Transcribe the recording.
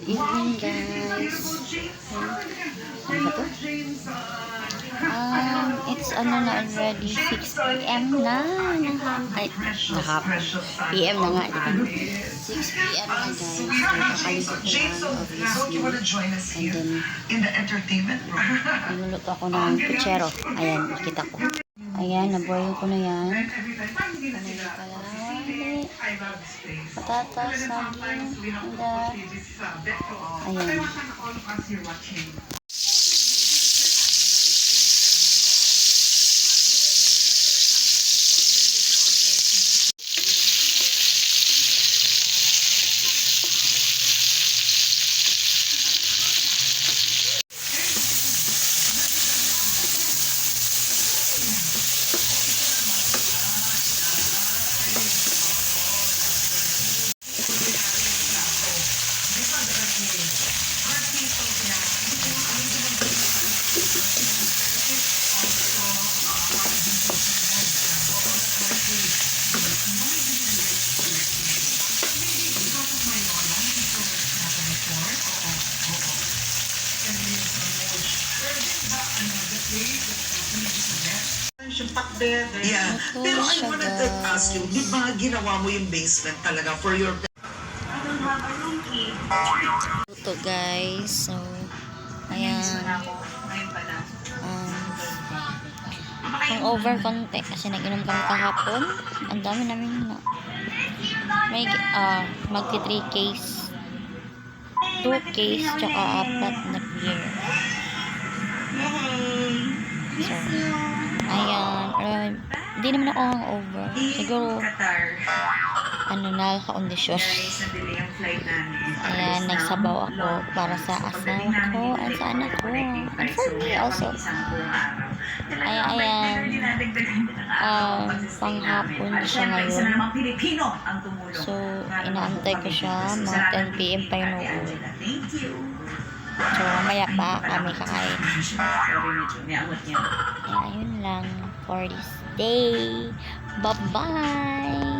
evening, guys. Ano ba to? It's ano na already 6 p.m. na. Ay, kahapon. PM na nga, diba? 6 p.m. na, guys. Kakaligo ko lang, obviously. And then, niluluto ako ng puchero. Ayan, nakita ko. Ayan, naboil ko na yan. Kanina kalahari. Patatas, saging, handa. Ayan. Yeah. Pero I wanted to ask you, di ba ginawa mo yung basement talaga for your... Ito, guys. So, ayan. Hangover konti kasi nag-inom kami kahapon. Ang dami namin na. May magti 3 case. 2 case tsaka 4 na beer. So, ayan. Hindi naman ako hangover. Siguro, nakakondisyon. Ayan, nagsabaw ako para sa asawa ko at sa anak ko. And for me also. Ayan. Panghapon siya ngayon. So, inaantay ko siya. Mga 10 p.m. pa yun uwi. So, mamaya pa kami kakain. Ayun lang for this day. Bye-bye!